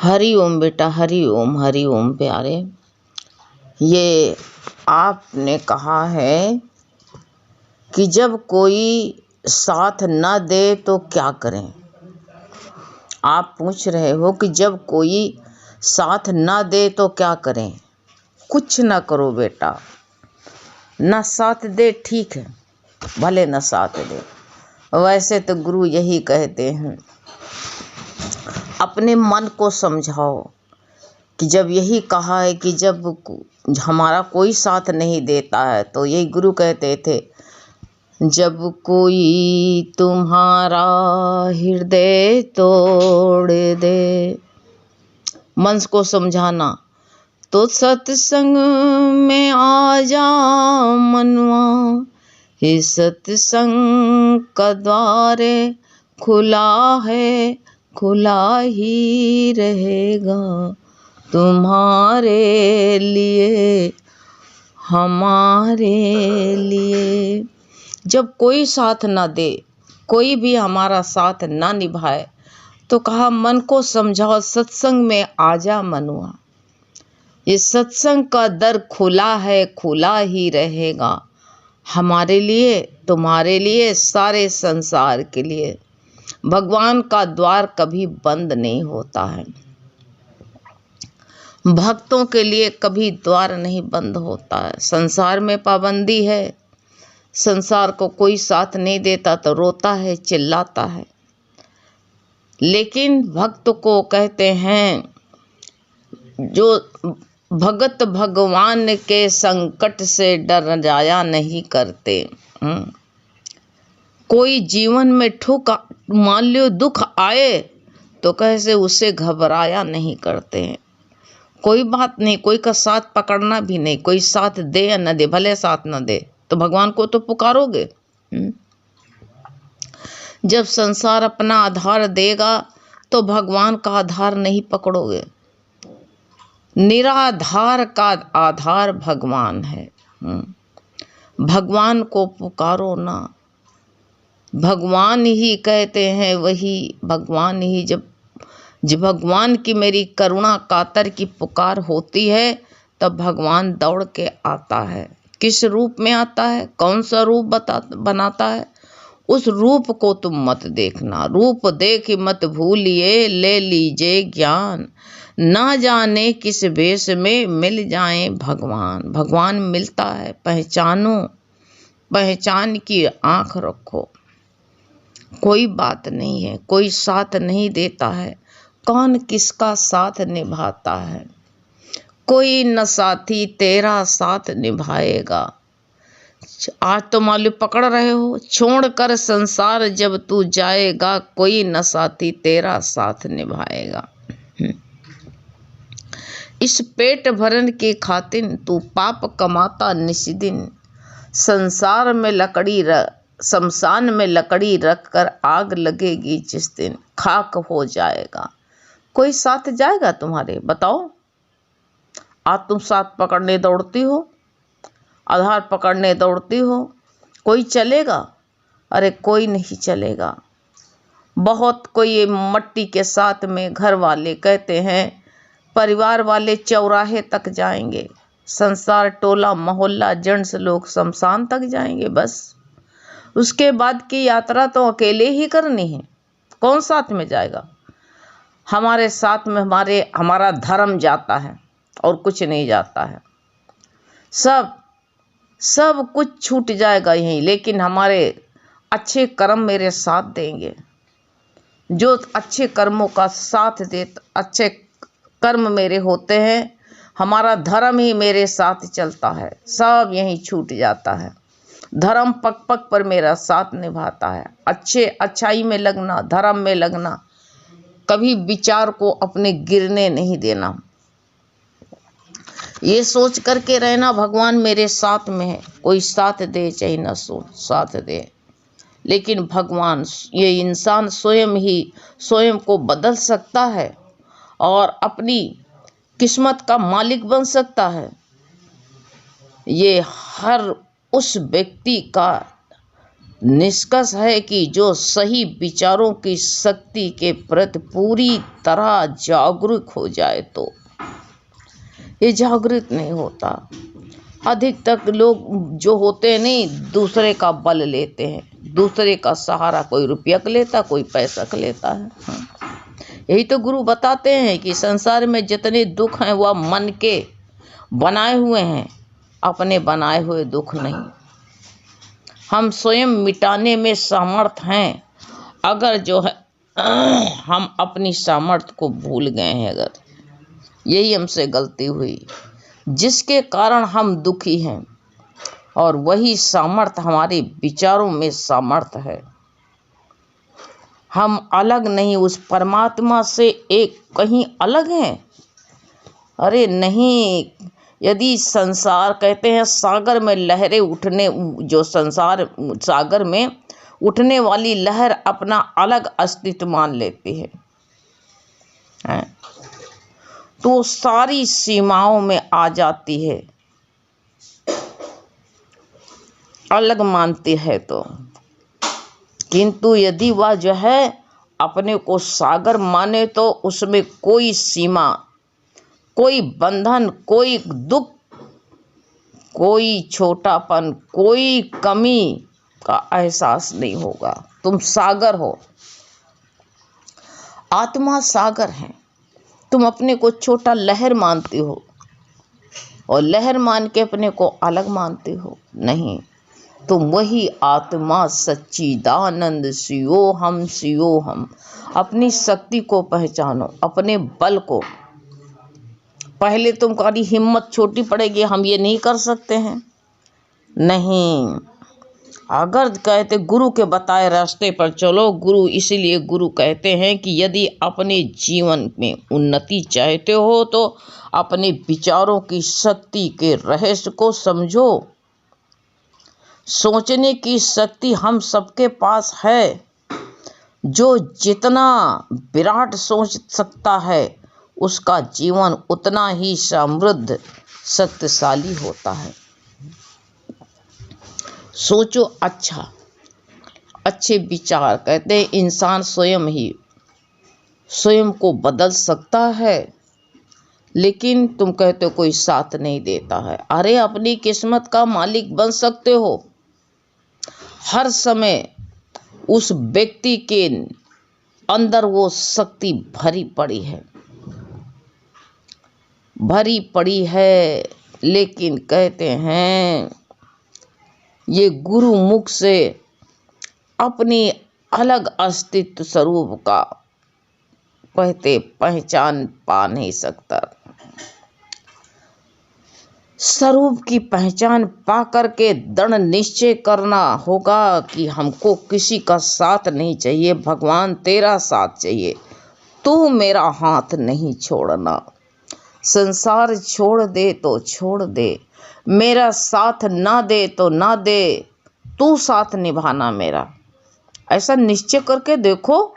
हरि ओम बेटा, हरि ओम प्यारे। ये आपने कहा है कि जब कोई साथ न दे तो क्या करें। आप पूछ रहे हो कि जब कोई साथ न दे तो क्या करें। कुछ न करो बेटा, न साथ दे ठीक है, भले न साथ दे। वैसे तो गुरु यही कहते हैं, अपने मन को समझाओ कि जब यही कहा है कि जब हमारा कोई साथ नहीं देता है तो यही गुरु कहते थे, जब कोई तुम्हारा हृदय तोड़ दे। मन को समझाना तो सत्संग में आ जा मनवा, हे सत्संग का द्वार खुला है, खुला ही रहेगा तुम्हारे लिए, हमारे लिए। जब कोई साथ न दे, कोई भी हमारा साथ ना निभाए तो कहा मन को समझाओ, सत्संग में आजा मनुआ, ये सत्संग का दर खुला है, खुला ही रहेगा हमारे लिए, तुम्हारे लिए, सारे संसार के लिए। भगवान का द्वार कभी बंद नहीं होता है, भक्तों के लिए कभी द्वार नहीं बंद होता है। संसार में पाबंदी है, संसार को कोई साथ नहीं देता तो रोता है, चिल्लाता है। लेकिन भक्त को कहते हैं, जो भगत भगवान के संकट से डर जाया नहीं करते। कोई जीवन में ठुक मान लो दुख आए तो कैसे उससे घबराया नहीं करते हैं। कोई बात नहीं, कोई का साथ पकड़ना भी नहीं, कोई साथ दे या न दे, भले साथ न दे तो भगवान को तो पुकारोगे। जब संसार अपना आधार देगा तो भगवान का आधार नहीं पकड़ोगे। निराधार का आधार भगवान है। भगवान को पुकारो ना, भगवान ही कहते हैं, वही भगवान ही जब भगवान की मेरी करुणा कातर की पुकार होती है तब भगवान दौड़ के आता है। किस रूप में आता है, कौन सा रूप बनाता है, उस रूप को तुम मत देखना। रूप देख मत भूलिए, ले लीजिए ज्ञान, ना जाने किस वेश में मिल जाए भगवान। भगवान मिलता है, पहचानो, पहचान की आंख रखो। कोई बात नहीं है, कोई साथ नहीं देता है, कौन किसका साथ निभाता है। कोई न साथी तेरा साथ निभाएगा। आज तो मालूम पकड़ रहे हो, छोड़ कर संसार जब तू जाएगा, कोई न साथी तेरा साथ निभाएगा। इस पेट भरन के खातिर तू पाप कमाता निस्दिन, संसार में शमशान में लकड़ी रख कर आग लगेगी जिस दिन, खाक हो जाएगा। कोई साथ जाएगा तुम्हारे, बताओ। आज तुम साथ पकड़ने दौड़ती हो, आधार पकड़ने दौड़ती हो, कोई चलेगा? अरे कोई नहीं चलेगा। बहुत कोई मट्टी के साथ में घर वाले कहते हैं, परिवार वाले चौराहे तक जाएंगे, संसार टोला मोहल्ला जेंट्स लोग शमशान तक जाएंगे, बस। उसके बाद की यात्रा तो अकेले ही करनी है, कौन साथ में जाएगा। हमारे साथ में हमारा धर्म जाता है और कुछ नहीं जाता है। सब कुछ छूट जाएगा यहीं, लेकिन हमारे अच्छे कर्म मेरे साथ देंगे। जो अच्छे कर्मों का साथ दे, अच्छे कर्म मेरे होते हैं, हमारा धर्म ही मेरे साथ चलता है, सब यहीं छूट जाता है। धर्म पग पग पर मेरा साथ निभाता है। अच्छाई में लगना, धर्म में लगना, कभी विचार को अपने गिरने नहीं देना। ये सोच करके रहना भगवान मेरे साथ में है, कोई साथ दे चाहे न साथ दे। लेकिन भगवान, ये इंसान स्वयं को बदल सकता है और अपनी किस्मत का मालिक बन सकता है। ये हर उस व्यक्ति का निष्कर्ष है कि जो सही विचारों की शक्ति के प्रति पूरी तरह जागरूक हो जाए तो ये जागृत नहीं होता। अधिक तक लोग जो होते हैं नहीं, दूसरे का बल लेते हैं, दूसरे का सहारा, कोई रुपया का लेता, कोई पैसा का लेता है। यही तो गुरु बताते हैं कि संसार में जितने दुख हैं वह मन के बनाए हुए हैं, अपने बनाए हुए दुख नहीं। हम स्वयं मिटाने में समर्थ हैं। अगर जो है हम अपनी सामर्थ्य को भूल गए हैं, अगर यही हमसे गलती हुई जिसके कारण हम दुखी हैं, और वही सामर्थ्य हमारे विचारों में सामर्थ्य है। हम अलग नहीं, उस परमात्मा से एक कहीं अलग हैं? अरे नहीं। यदि संसार कहते हैं सागर में लहरें उठने, जो संसार सागर में उठने वाली लहर अपना अलग अस्तित्व मान लेती है तो सारी सीमाओं में आ जाती है, अलग मानती है तो। किंतु यदि वह जो है अपने को सागर माने तो उसमें कोई सीमा, कोई बंधन, कोई दुख, कोई छोटापन, कोई कमी का एहसास नहीं होगा। तुम सागर हो, आत्मा सागर है। तुम अपने को छोटा लहर मानती हो और लहर मान के अपने को अलग मानती हो। नहीं, तुम वही आत्मा सच्चिदानंद सियो हम। अपनी शक्ति को पहचानो, अपने बल को। पहले तुम्हारी हिम्मत छोटी पड़ेगी, हम ये नहीं कर सकते हैं। नहीं, अगर कहते गुरु के बताए रास्ते पर चलो, गुरु इसीलिए गुरु कहते हैं कि यदि अपने जीवन में उन्नति चाहते हो तो अपने विचारों की शक्ति के रहस्य को समझो। सोचने की शक्ति हम सबके पास है। जो जितना विराट सोच सकता है उसका जीवन उतना ही समृद्ध शक्तिशाली होता है। सोचो अच्छा, अच्छे विचार। कहते हैं इंसान स्वयं को बदल सकता है, लेकिन तुम कहते हो कोई साथ नहीं देता है। अरे अपनी किस्मत का मालिक बन सकते हो। हर समय उस व्यक्ति के अंदर वो शक्ति भरी पड़ी है, लेकिन कहते हैं ये गुरु मुख से अपनी अलग अस्तित्व स्वरूप का कहते पहचान पा नहीं सकता। स्वरूप की पहचान पा करके दृढ़ निश्चय करना होगा कि हमको किसी का साथ नहीं चाहिए, भगवान तेरा साथ चाहिए। तू मेरा हाथ नहीं छोड़ना। संसार छोड़ दे तो छोड़ दे, मेरा साथ ना दे तो ना दे, तू साथ निभाना मेरा। ऐसा निश्चय करके देखो।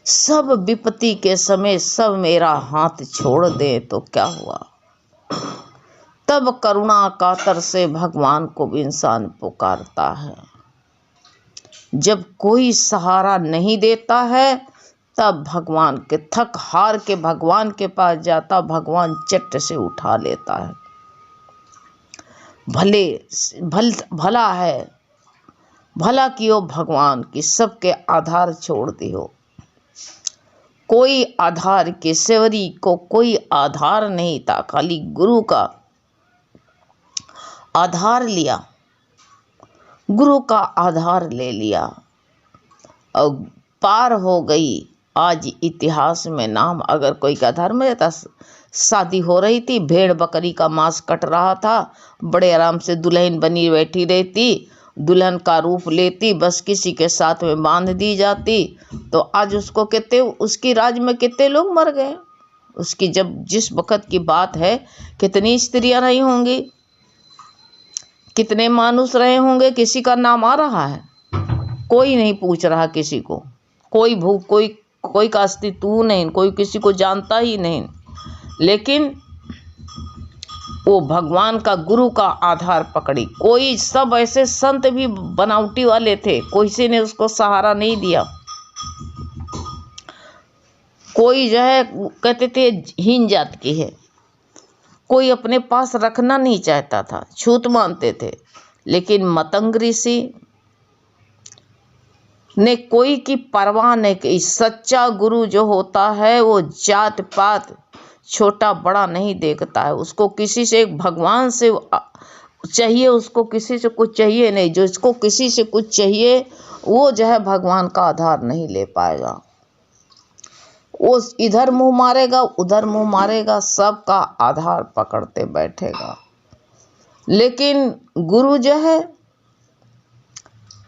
सब विपत्ति के समय सब मेरा हाथ छोड़ दे तो क्या हुआ? तब करुणा कातर से भगवान को इंसान पुकारता है। जब कोई सहारा नहीं देता है तब भगवान के थक हार के भगवान के पास जाता, भगवान चट से उठा लेता है। भला है, भला कियो भगवान की सबके आधार छोड़ दियो। कोई आधार के सेवरी को कोई आधार नहीं था, खाली गुरु का आधार लिया, गुरु का आधार ले लिया और पार हो गई। आज इतिहास में नाम, अगर कोई का धर्म रहता, शादी हो रही थी, भेड़ बकरी का मांस कट रहा था, बड़े आराम से दुल्हन बनी बैठी रहती, दुल्हन का रूप लेती, बस किसी के साथ में बांध दी जाती। तो आज उसको कितने, उसकी राज में कितने लोग मर गए। उसकी जब जिस वक़्त की बात है, कितनी स्त्रियां रही होंगी, कितने मानुष रहे होंगे, किसी का नाम आ रहा है? कोई नहीं पूछ रहा किसी को, कोई भूख, कोई का अस्तित्व नहीं, कोई किसी को जानता ही नहीं। लेकिन वो भगवान का गुरु का आधार पकड़ी। कोई सब ऐसे संत भी बनावटी वाले थे, किसी ने उसको सहारा नहीं दिया। कोई जो है कहते थे हीन जात की है, कोई अपने पास रखना नहीं चाहता था, छूत मानते थे। लेकिन मतंग ऋषि ने कोई की परवाह नहीं की। सच्चा गुरु जो होता है वो जात पात छोटा बड़ा नहीं देखता है, उसको किसी से भगवान से चाहिए, उसको किसी से कुछ चाहिए नहीं। जो इसको किसी से कुछ चाहिए वो जो है भगवान का आधार नहीं ले पाएगा। वो इधर मुंह मारेगा उधर मुंह मारेगा, सबका आधार पकड़ते बैठेगा। लेकिन गुरु जो है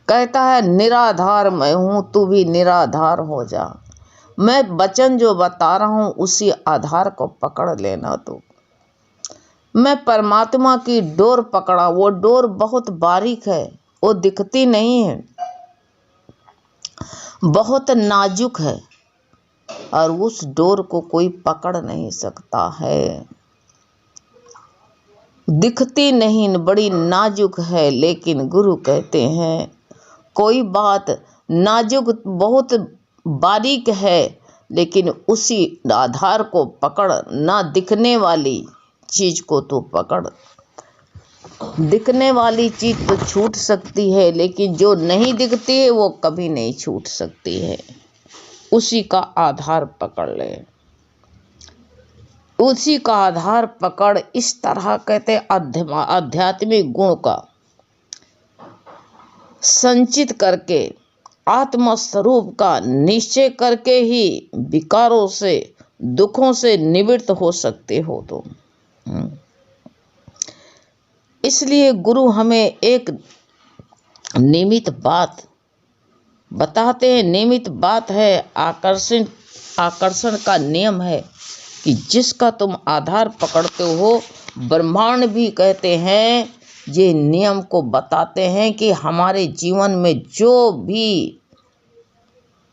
कहता है निराधार मैं हूं, तू भी निराधार हो जा। मैं वचन जो बता रहा हूं उसी आधार को पकड़ लेना तू। मैं परमात्मा की डोर पकड़ा, वो डोर बहुत बारीक है, वो दिखती नहीं है, बहुत नाजुक है, और उस डोर को कोई पकड़ नहीं सकता है। दिखती नहीं, बड़ी नाजुक है। लेकिन गुरु कहते हैं कोई बात नाजुक बहुत बारीक है, लेकिन उसी आधार को पकड़। ना दिखने वाली चीज को तो पकड़। दिखने वाली चीज तो छूट सकती है, लेकिन जो नहीं दिखती है वो कभी नहीं छूट सकती है। उसी का आधार पकड़ ले, उसी का आधार पकड़। इस तरह कहते आध्यात्मिक गुण का संचित करके, आत्मा स्वरूप का निश्चय करके ही विकारों से दुखों से निवृत्त हो सकते हो। तो इसलिए गुरु हमें एक नियमित बात बताते हैं। नियमित बात है, आकर्षण का नियम है कि जिसका तुम आधार पकड़ते हो, ब्रह्मांड भी कहते हैं ये नियम को बताते हैं कि हमारे जीवन में जो भी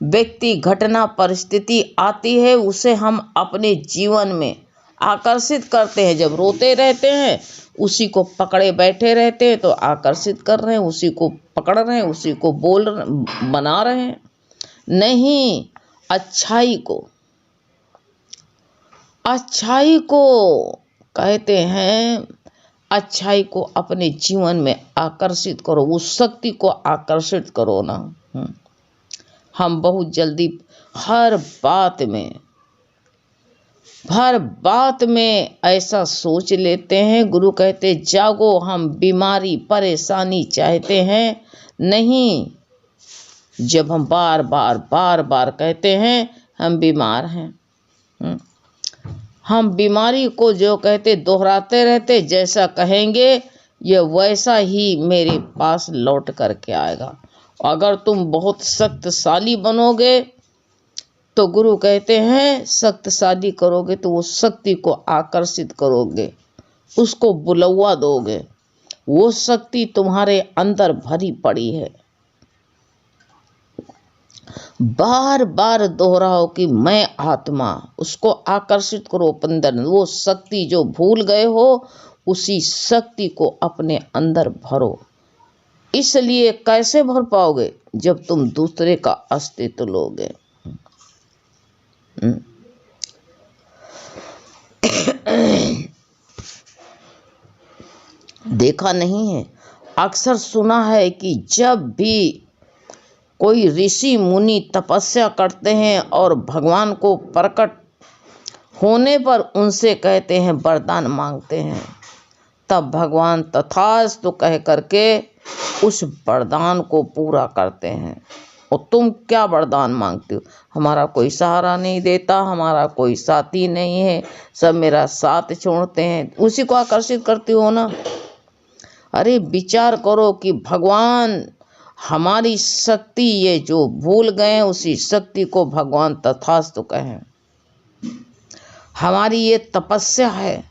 व्यक्ति घटना परिस्थिति आती है उसे हम अपने जीवन में आकर्षित करते हैं। जब रोते रहते हैं उसी को पकड़े बैठे रहते हैं तो आकर्षित कर रहे हैं, उसी को पकड़ रहे हैं, उसी को बना रहे हैं। नहीं, अच्छाई को कहते हैं, अच्छाई को अपने जीवन में आकर्षित करो, उस शक्ति को आकर्षित करो ना। हम बहुत जल्दी हर बात में ऐसा सोच लेते हैं। गुरु कहते जागो, हम बीमारी परेशानी चाहते हैं नहीं। जब हम बार बार कहते हैं हम बीमार हैं, हम बीमारी को जो कहते दोहराते रहते, जैसा कहेंगे ये वैसा ही मेरे पास लौट करके आएगा। अगर तुम बहुत शक्तिशाली बनोगे तो गुरु कहते हैं शक्तिशाली करोगे तो वो शक्ति को आकर्षित करोगे, उसको बुलवा दोगे। वो शक्ति तुम्हारे अंदर भरी पड़ी है। बार बार दोहराओ कि मैं आत्मा, उसको आकर्षित करो अंदर। वो शक्ति जो भूल गए हो उसी शक्ति को अपने अंदर भरो। इसलिए कैसे भर पाओगे? जब तुम दूसरे का अस्तित्व लोगे। देखा नहीं है, अक्सर सुना है कि जब भी कोई ऋषि मुनि तपस्या करते हैं और भगवान को प्रकट होने पर उनसे कहते हैं वरदान मांगते हैं, तब भगवान तथास्तु कह करके उस वरदान को पूरा करते हैं। और तुम क्या वरदान मांगते हो? हमारा कोई सहारा नहीं देता, हमारा कोई साथी नहीं है, सब मेरा साथ छोड़ते हैं, उसी को आकर्षित करते हो ना। अरे विचार करो कि भगवान हमारी शक्ति ये जो भूल गए उसी शक्ति को भगवान तथास्तु कहें। हमारी ये तपस्या है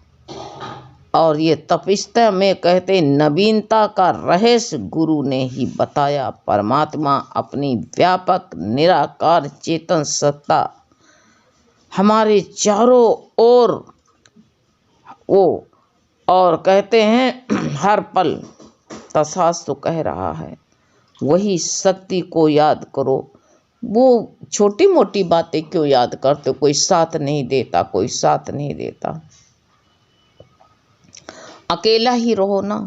और ये तपस्या में कहते नवीनता का रहस्य गुरु ने ही बताया। परमात्मा अपनी व्यापक निराकार चेतन सत्ता हमारे चारों ओर वो और कहते हैं हर पल तथास्तु कह रहा है, वही शक्ति को याद करो। वो छोटी मोटी बातें क्यों याद करते हो? कोई साथ नहीं देता, कोई साथ नहीं देता। अकेला ही रहो ना,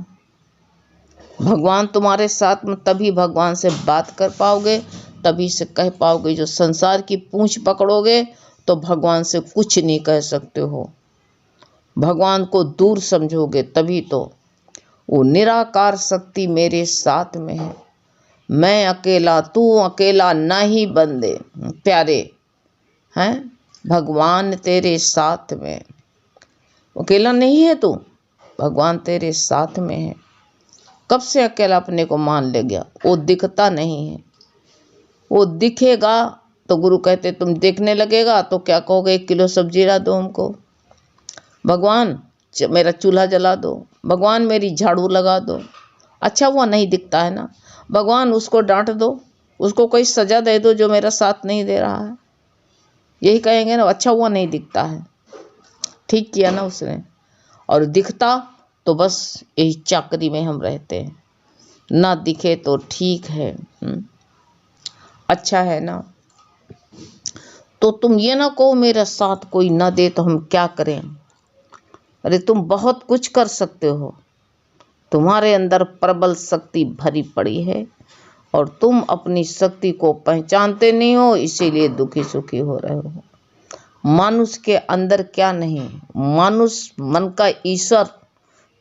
भगवान तुम्हारे साथ में, तभी भगवान से बात कर पाओगे, तभी से कह पाओगे। जो संसार की पूंछ पकड़ोगे तो भगवान से कुछ नहीं कह सकते हो। भगवान को दूर समझोगे तभी तो। वो निराकार शक्ति मेरे साथ में है, मैं अकेला तू अकेला नहीं बंदे प्यारे हैं, भगवान तेरे साथ में। अकेला नहीं है तू, भगवान तेरे साथ में है। कब से अकेला अपने को मान ले गया? वो दिखता नहीं है, वो दिखेगा तो गुरु कहते तुम देखने लगेगा तो क्या कहोगे, 1 किलो सब्जी ला दो हमको, भगवान मेरा चूल्हा जला दो, भगवान मेरी झाड़ू लगा दो। अच्छा वो नहीं दिखता है ना, भगवान उसको डांट दो, उसको कोई सजा दे दो जो मेरा साथ नहीं दे रहा है, यही कहेंगे ना। अच्छा वो नहीं दिखता है, ठीक किया ना उसने। और दिखता तो बस यही चाकरी में हम रहते हैं, ना दिखे तो ठीक है। अच्छा है ना। तो तुम ये ना कहो मेरा साथ कोई ना दे तो हम क्या करें। अरे तुम बहुत कुछ कर सकते हो, तुम्हारे अंदर प्रबल शक्ति भरी पड़ी है और तुम अपनी शक्ति को पहचानते नहीं हो, इसीलिए दुखी सुखी हो रहे हो। मानुष के अंदर क्या नहीं, मानुष मन का ईश्वर,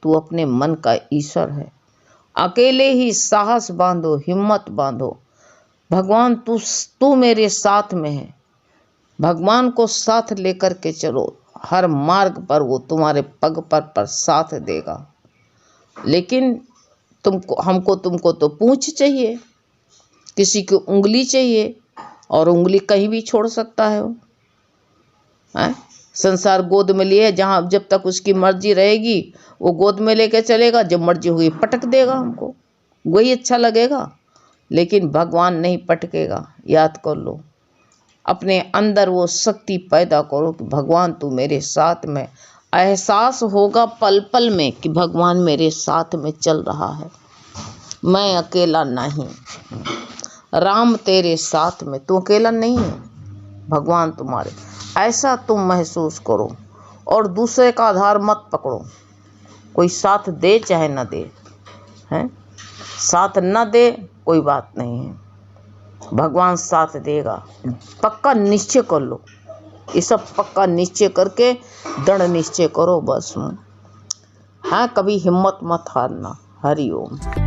तू अपने मन का ईश्वर है। अकेले ही साहस बांधो, हिम्मत बांधो। भगवान तू मेरे साथ में है, भगवान को साथ लेकर के चलो, हर मार्ग पर वो तुम्हारे पग पर साथ देगा। लेकिन तुमको तो पूंछ चाहिए, किसी की उंगली चाहिए, और उंगली कहीं भी छोड़ सकता है वो। संसार गोद में लिए, जहाँ जब तक उसकी मर्जी रहेगी वो गोद में लेके चलेगा, जब मर्जी होगी पटक देगा हमको, वही अच्छा लगेगा। लेकिन भगवान नहीं पटकेगा, याद कर लो। अपने अंदर वो शक्ति पैदा करो कि भगवान तू मेरे साथ में। एहसास होगा पल पल में कि भगवान मेरे साथ में चल रहा है, मैं अकेला नहीं। राम तेरे साथ में, तू अकेला नहीं है, भगवान तुम्हारे। ऐसा तुम महसूस करो और दूसरे का आधार मत पकड़ो। कोई साथ दे चाहे न दे, हैं साथ न दे कोई बात नहीं है, भगवान साथ देगा। पक्का निश्चय कर लो, ये सब पक्का निश्चय करके दृढ़ निश्चय करो बस। हाँ, कभी हिम्मत मत हारना। हरि ओम।